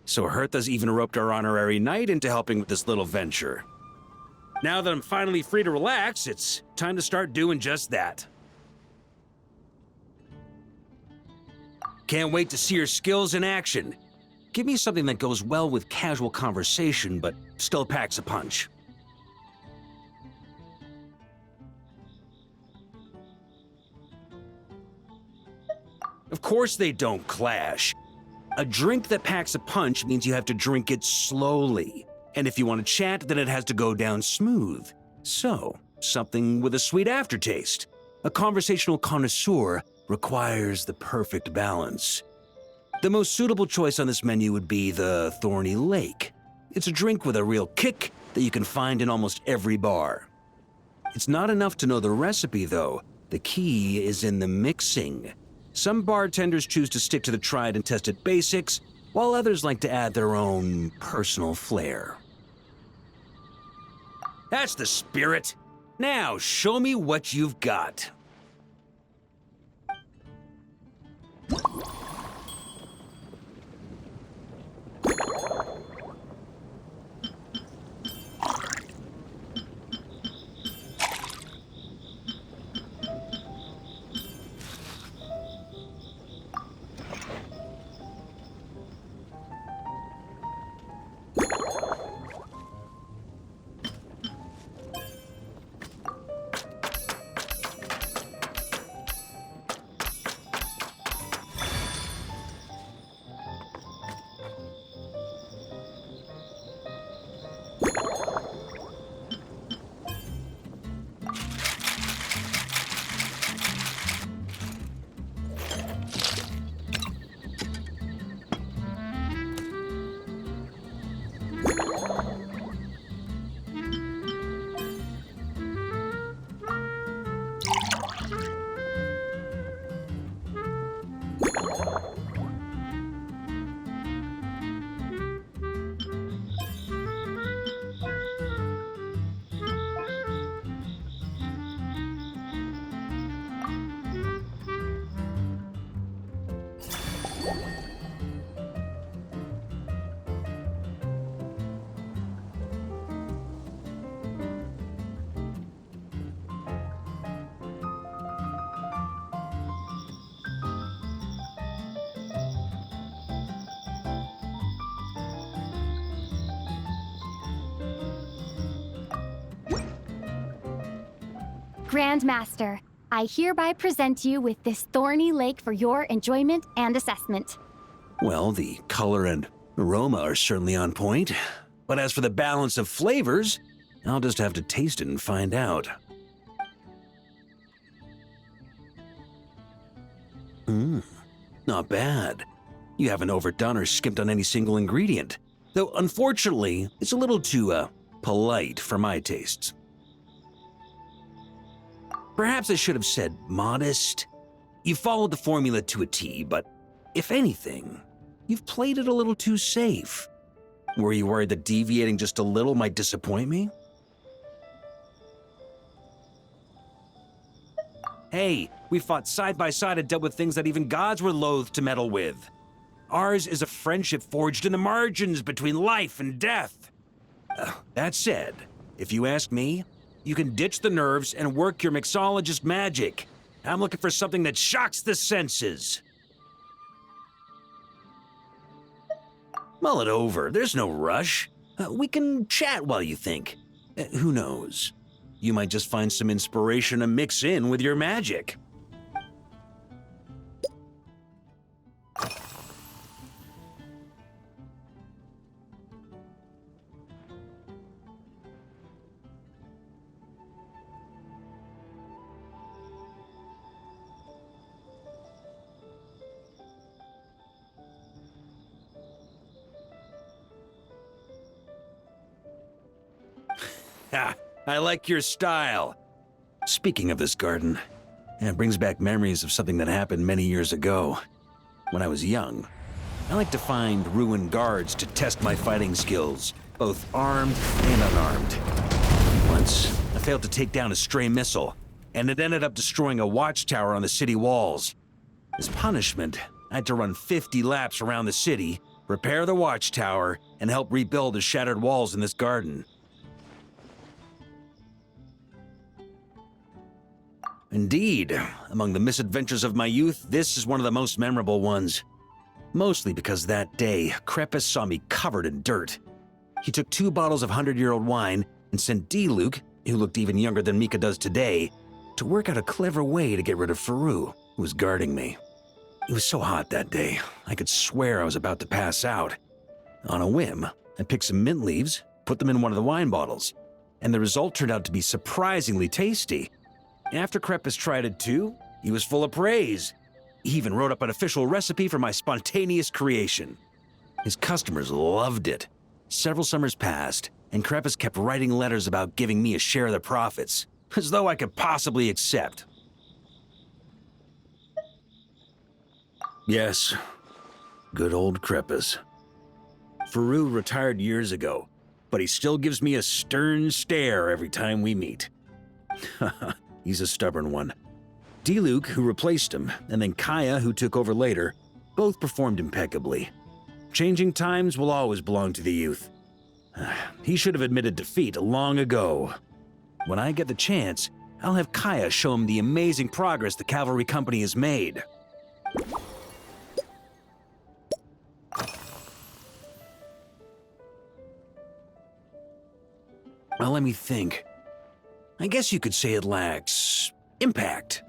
So Hertha's even roped our honorary knight into helping with this little venture. Now that I'm finally free to relax, it's time to start doing just that. Can't wait to see your skills in action. Give me something that goes well with casual conversation, but still packs a punch. Of course they don't clash. A drink that packs a punch means you have to drink it slowly. And if you want to chat, then it has to go down smooth. So, something with a sweet aftertaste. A conversational connoisseur requires the perfect balance. The most suitable choice on this menu would be the Thorny Lake. It's a drink with a real kick that you can find in almost every bar. It's not enough to know the recipe, though. The key is in the mixing. Some bartenders choose to stick to the tried and tested basics, while others like to add their own personal flair. That's the spirit. Now, show me what you've got. Grandmaster, I hereby present you with this Thorny Lake for your enjoyment and assessment. Well, the color and aroma are certainly on point. But as for the balance of flavors, I'll just have to taste it and find out. Not bad. You haven't overdone or skimped on any single ingredient. Though, unfortunately, it's a little too, polite for my tastes. Perhaps I should have said modest. You followed the formula to a T, but if anything, you've played it a little too safe. Were you worried that deviating just a little might disappoint me? Hey, we fought side by side and dealt with things that even gods were loath to meddle with. Ours is a friendship forged in the margins between life and death. That said, if you ask me, you can ditch the nerves and work your mixologist magic. I'm looking for something that shocks the senses. Mull it over, there's no rush. We can chat while you think. Who knows? You might just find some inspiration to mix in with your magic. Ha! I like your style. Speaking of this garden, it brings back memories of something that happened many years ago. When I was young, I like to find ruined guards to test my fighting skills, both armed and unarmed. Once, I failed to take down a stray missile, and it ended up destroying a watchtower on the city walls. As punishment, I had to run 50 laps around the city, repair the watchtower, and help rebuild the shattered walls in this garden. Indeed, among the misadventures of my youth, this is one of the most memorable ones. Mostly because that day, Crepus saw me covered in dirt. He took 2 bottles of 100-year-old wine and sent D-Luke, who looked even younger than Mika does today, to work out a clever way to get rid of Faru, who was guarding me. It was so hot that day, I could swear I was about to pass out. On a whim, I picked some mint leaves, put them in one of the wine bottles, and the result turned out to be surprisingly tasty. After Crepus tried it too, he was full of praise. He even wrote up an official recipe for my spontaneous creation. His customers loved it. Several summers passed, and Crepus kept writing letters about giving me a share of the profits, as though I could possibly accept. Yes, good old Crepus. Faru retired years ago, but he still gives me a stern stare every time we meet. He's a stubborn one. D-Luke, who replaced him, and then Kaya, who took over later, both performed impeccably. Changing times will always belong to the youth. He should have admitted defeat long ago. When I get the chance, I'll have Kaya show him the amazing progress the cavalry company has made. Well, let me think. I guess you could say it lacks impact.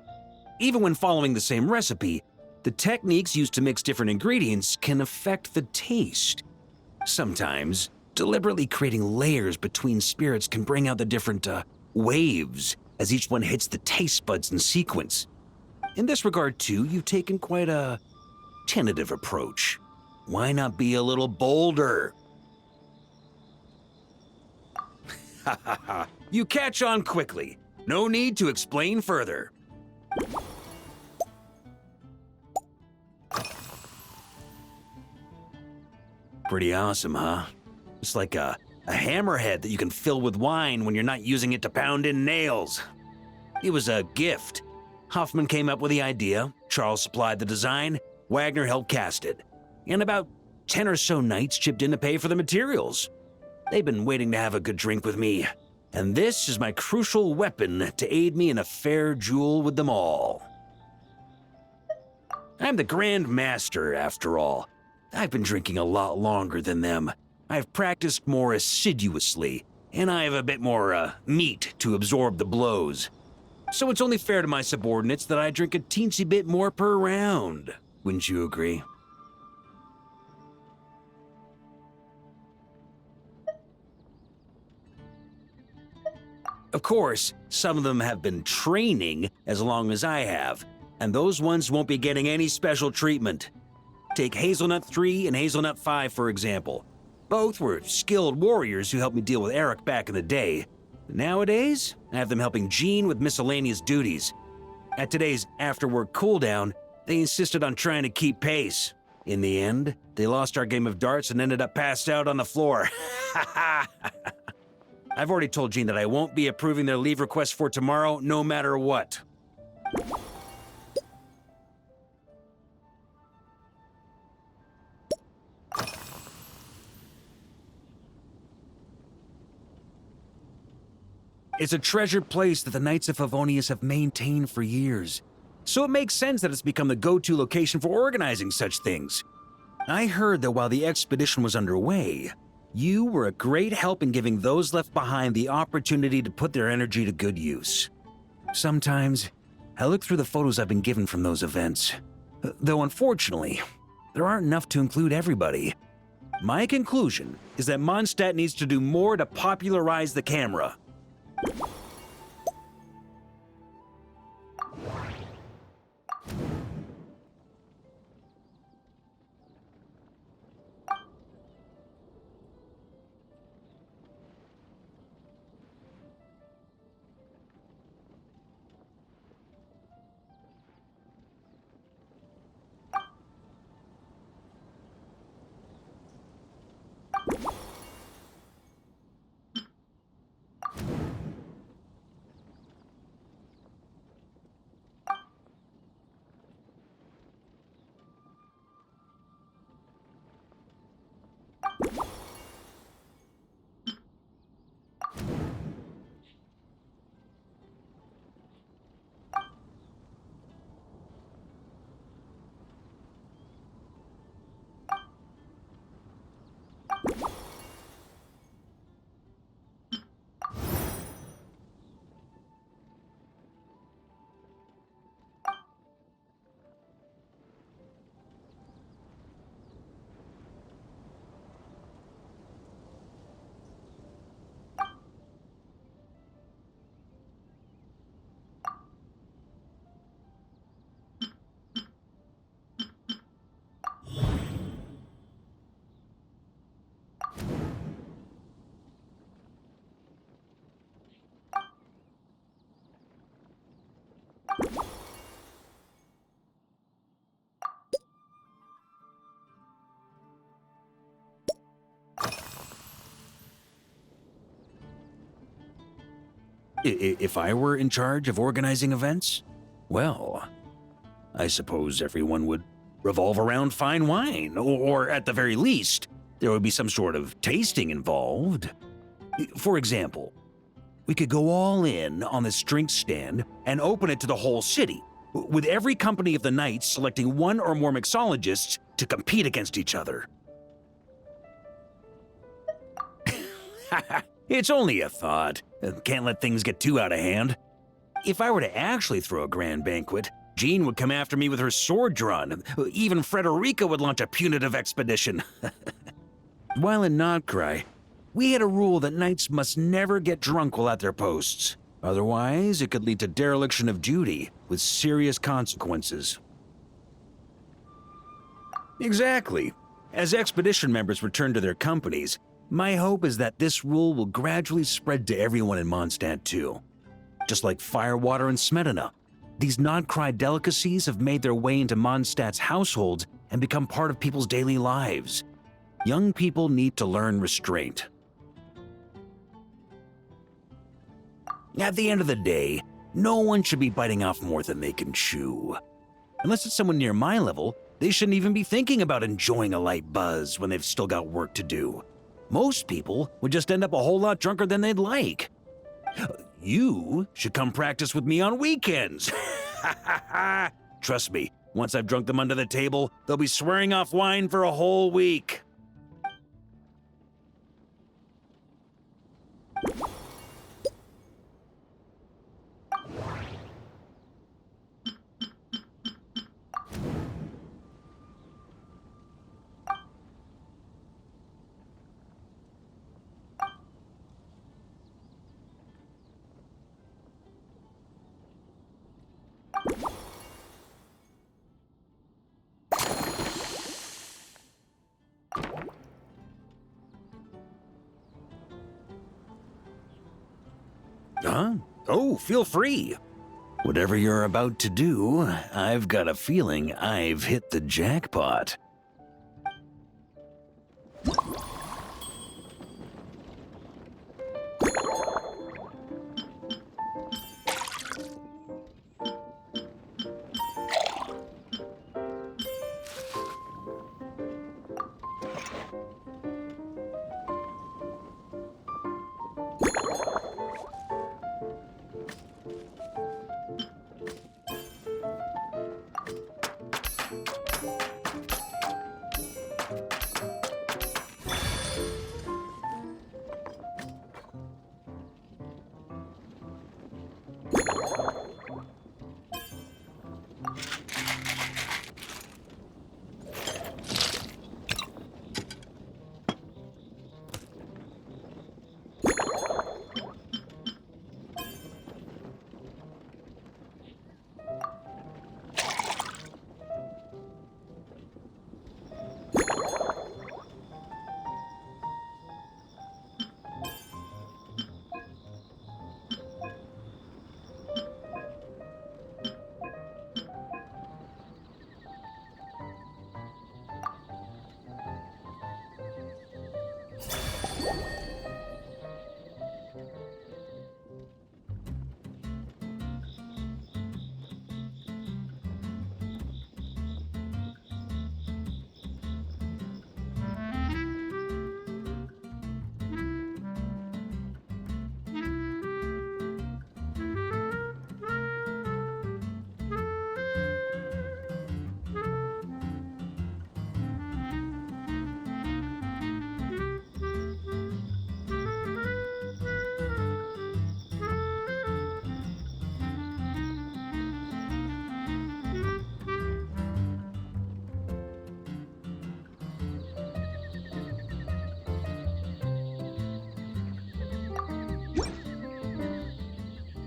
Even when following the same recipe, the techniques used to mix different ingredients can affect the taste. Sometimes, deliberately creating layers between spirits can bring out the different waves as each one hits the taste buds in sequence. In this regard, too, you've taken quite a tentative approach. Why not be a little bolder? Ha ha ha. You catch on quickly. No need to explain further. Pretty awesome, huh? It's like a hammerhead that you can fill with wine when you're not using it to pound in nails. It was a gift. Hoffman came up with the idea, Charles supplied the design, Wagner helped cast it. And about 10 or so knights chipped in to pay for the materials. They've been waiting to have a good drink with me, and this is my crucial weapon to aid me in a fair duel with them all. I'm the Grand Master, after all. I've been drinking a lot longer than them. I've practiced more assiduously, and I have a bit more meat to absorb the blows. So it's only fair to my subordinates that I drink a teensy bit more per round. Wouldn't you agree? Of course, some of them have been training as long as I have, and those ones won't be getting any special treatment. Take Hazelnut 3 and Hazelnut 5, for example. Both were skilled warriors who helped me deal with Eric back in the day. Nowadays, I have them helping Jean with miscellaneous duties. At today's after-work cooldown, they insisted on trying to keep pace. In the end, they lost our game of darts and ended up passed out on the floor. I've already told Jean that I won't be approving their leave request for tomorrow, no matter what. It's a treasured place that the Knights of Favonius have maintained for years. So it makes sense that it's become the go-to location for organizing such things. I heard that while the expedition was underway, you were a great help in giving those left behind the opportunity to put their energy to good use. Sometimes, I look through the photos I've been given from those events. Though unfortunately, there aren't enough to include everybody. My conclusion is that Mondstadt needs to do more to popularize the camera. If I were in charge of organizing events, well, I suppose everyone would revolve around fine wine, or at the very least, there would be some sort of tasting involved. For example, we could go all in on this drink stand and open it to the whole city, with every company of the night selecting one or more mixologists to compete against each other. It's only a thought. Can't let things get too out of hand. If I were to actually throw a grand banquet, Jean would come after me with her sword drawn. Even Frederica would launch a punitive expedition. While in Notcry, we had a rule that knights must never get drunk while at their posts. Otherwise, it could lead to dereliction of duty, with serious consequences. Exactly. As expedition members return to their companies, my hope is that this rule will gradually spread to everyone in Mondstadt too. Just like firewater and smetana, these Notcry delicacies have made their way into Mondstadt's households and become part of people's daily lives. Young people need to learn restraint. At the end of the day, no one should be biting off more than they can chew. Unless it's someone near my level, they shouldn't even be thinking about enjoying a light buzz when they've still got work to do. Most people would just end up a whole lot drunker than they'd like. You should come practice with me on weekends. Trust me, once I've drunk them under the table, they'll be swearing off wine for a whole week. Huh? Oh, feel free. Whatever you're about to do, I've got a feeling I've hit the jackpot.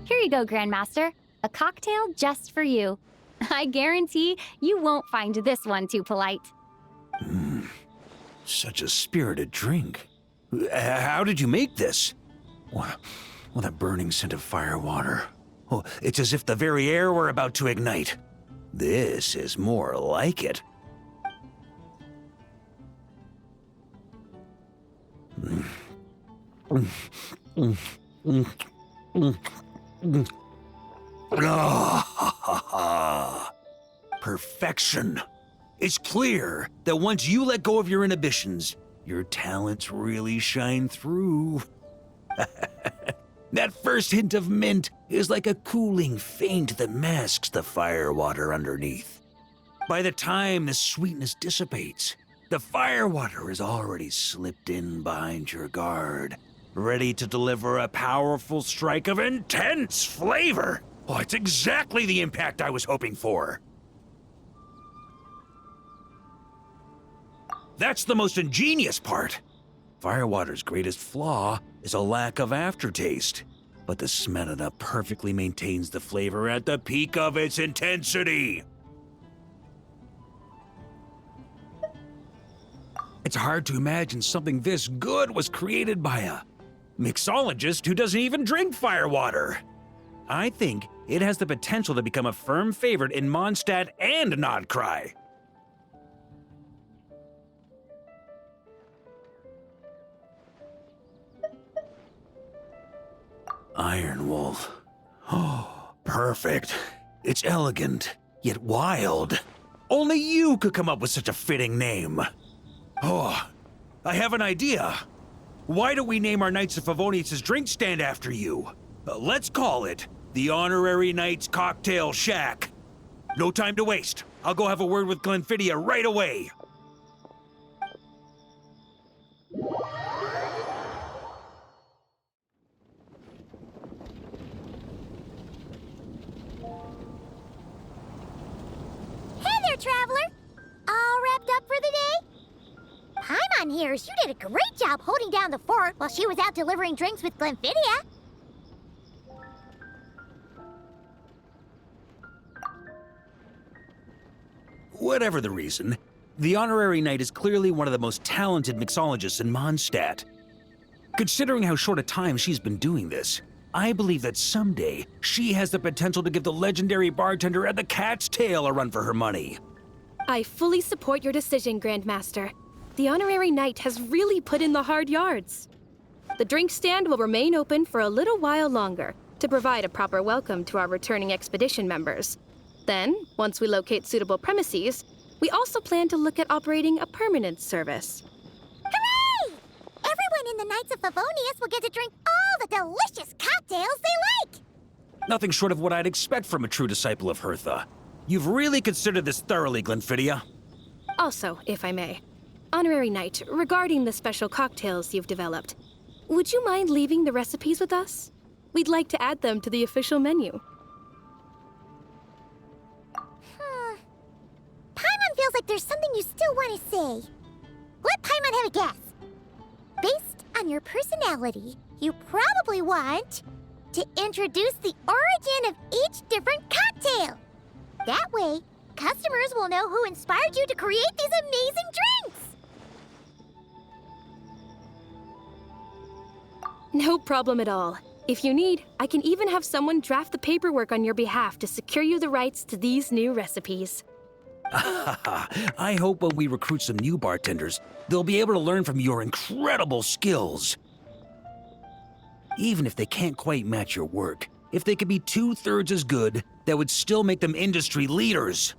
Here you go, Grandmaster. A cocktail just for you. I guarantee you won't find this one too polite. Such a spirited drink. How did you make this? What a burning scent of firewater. Oh, it's as if the very air were about to ignite. This is more like it. Ah, perfection. It's clear that once you let go of your inhibitions, your talents really shine through. That first hint of mint is like a cooling feint that masks the firewater underneath. By the time the sweetness dissipates, the firewater has already slipped in behind your guard, ready to deliver a powerful strike of intense flavor. Oh, it's exactly the impact I was hoping for. That's the most ingenious part. Firewater's greatest flaw is a lack of aftertaste, but the Smetana perfectly maintains the flavor at the peak of its intensity. It's hard to imagine something this good was created by a mixologist who doesn't even drink firewater. I think it has the potential to become a firm favorite in Mondstadt and Nodcry. Iron Wolf. Oh, perfect. It's elegant, yet wild. Only you could come up with such a fitting name. Oh, I have an idea. Why don't we name our Knights of Favonius' drink stand after you? Let's call it the Honorary Knights Cocktail Shack. No time to waste. I'll go have a word with Glenfiddia right away. Traveler, all wrapped up for the day? Paimon hears you did a great job holding down the fort while she was out delivering drinks with Glenfiddia. Whatever the reason, the Honorary Knight is clearly one of the most talented mixologists in Mondstadt. Considering how short a time she's been doing this, I believe that someday she has the potential to give the legendary bartender at the Cat's Tail a run for her money. I fully support your decision, Grandmaster. The Honorary Knight has really put in the hard yards. The drink stand will remain open for a little while longer to provide a proper welcome to our returning expedition members. Then, once we locate suitable premises, we also plan to look at operating a permanent service. Hooray! Everyone in the Knights of Favonius will get to drink all the delicious cocktails they like! Nothing short of what I'd expect from a true disciple of Hertha. You've really considered this thoroughly, Glenfiddia. Also, if I may, Honorary Knight, regarding the special cocktails you've developed, would you mind leaving the recipes with us? We'd like to add them to the official menu. Paimon feels like there's something you still want to say. Let Paimon have a guess. Based on your personality, you probably want to introduce the origin of each different cocktail. That way, customers will know who inspired you to create these amazing drinks! No problem at all. If you need, I can even have someone draft the paperwork on your behalf to secure you the rights to these new recipes. I hope when we recruit some new bartenders, they'll be able to learn from your incredible skills. Even if they can't quite match your work, if they could be 2/3 as good, that would still make them industry leaders.